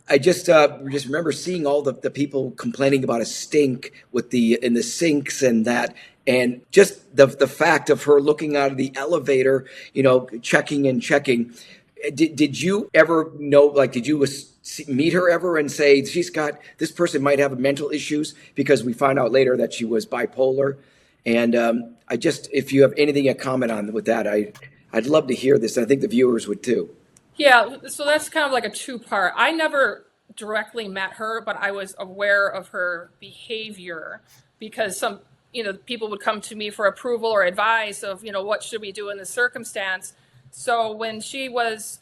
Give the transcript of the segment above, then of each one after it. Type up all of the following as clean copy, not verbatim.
I just remember seeing all the people complaining about a stink with the in the sinks and that, and just the fact of her looking out of the elevator, checking and checking. Did you ever know, like, did you meet her ever and say this person might have mental issues, because we find out later that she was bipolar. And if you have anything to comment on with that, I'd love to hear this. I think the viewers would too. Yeah, so that's kind of like a two-part. I never directly met her, but I was aware of her behavior because people would come to me for approval or advice of, what should we do in this circumstance. So when she was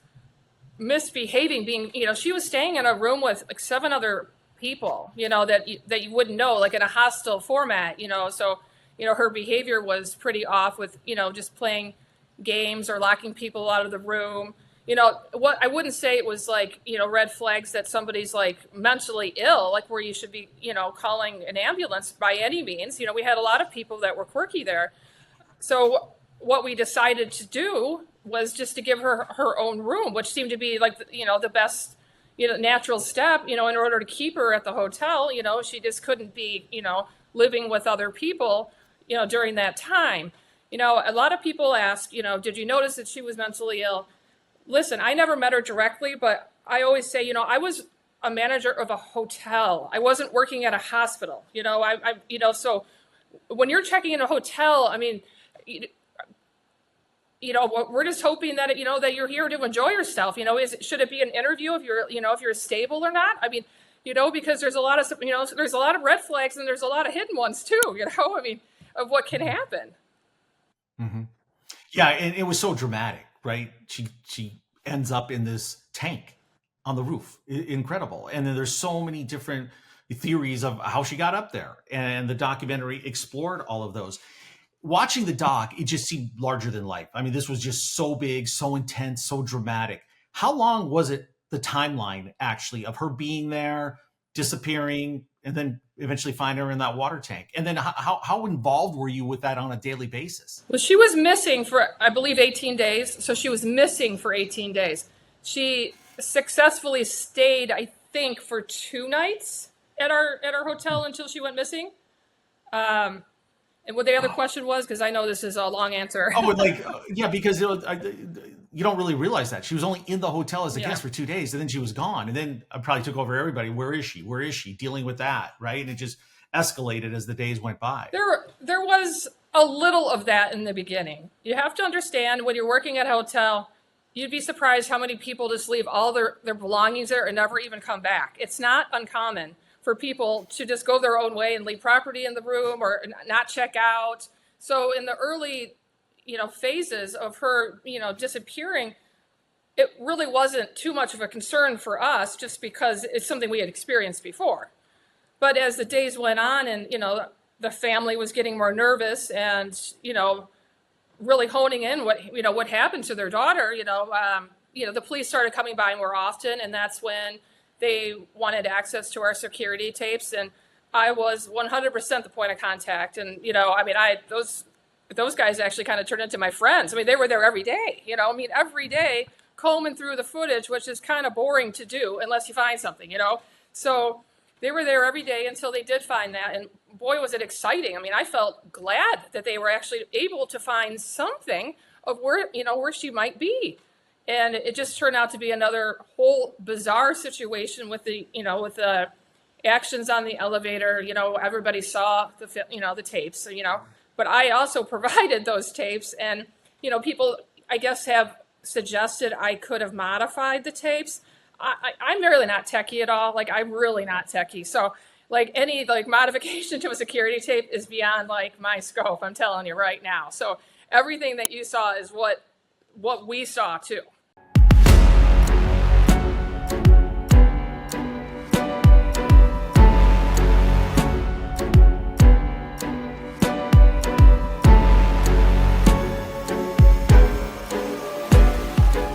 misbehaving, she was staying in a room with like seven other people, that you wouldn't know, like in a hostile format, so, her behavior was pretty off with, just playing games or locking people out of the room. What I wouldn't say it was like, red flags that somebody's like mentally ill, like where you should be, calling an ambulance by any means. We had a lot of people that were quirky there. So what we decided to do was just to give her her own room, which seemed to be like, the best, natural step, in order to keep her at the hotel. She just couldn't be, living with other people, during that time. A lot of people ask, did you notice that she was mentally ill? Listen, I never met her directly, but I always say, I was a manager of a hotel. I wasn't working at a hospital. So when you're checking in a hotel, I mean, we're just hoping that, that you're here to enjoy yourself. Should it be an interview if you're stable or not? I mean, because there's a lot of, there's a lot of red flags and there's a lot of hidden ones too, I mean, of what can happen. Mm-hmm. Yeah. And it was so dramatic, right? She ends up in this tank on the roof. Incredible. And then there's so many different theories of how she got up there. And the documentary explored all of those. Watching the doc, it just seemed larger than life. I mean, this was just so big, so intense, so dramatic. How long was it, the timeline actually, of her being there, disappearing, and then eventually find her in that water tank? And then how involved were you with that on a daily basis? Well, she was missing for, I believe, 18 days. So she was missing for 18 days. She successfully stayed, I think, for 2 nights at our hotel until she went missing. And what the other question was, because I know this is a long answer. Yeah, because you don't really realize that she was only in the hotel as a guest for 2 days, and then she was gone. And then I probably took over everybody. Where is she? Where is she? Dealing with that, right? And it just escalated as the days went by. There was a little of that in the beginning. You have to understand, when you're working at a hotel, you'd be surprised how many people just leave all their belongings there and never even come back. It's not uncommon for people to just go their own way and leave property in the room or not check out. So in the early, phases of her, disappearing, it really wasn't too much of a concern for us, just because it's something we had experienced before. But as the days went on and, the family was getting more nervous and, really honing in what happened to their daughter, the police started coming by more often, and that's when they wanted access to our security tapes, and I was 100% the point of contact. And, those guys actually kind of turned into my friends. I mean, they were there every day, every day combing through the footage, which is kind of boring to do unless you find something, So they were there every day until they did find that. And boy, was it exciting. I mean, I felt glad that they were actually able to find something of where she might be. And it just turned out to be another whole bizarre situation with the actions on the elevator. Everybody saw the tapes, but I also provided those tapes, and, people, I guess, have suggested I could have modified the tapes. I'm really not techie at all. I'm really not techie. So any modification to a security tape is beyond my scope. I'm telling you right now. So everything that you saw is what we saw too.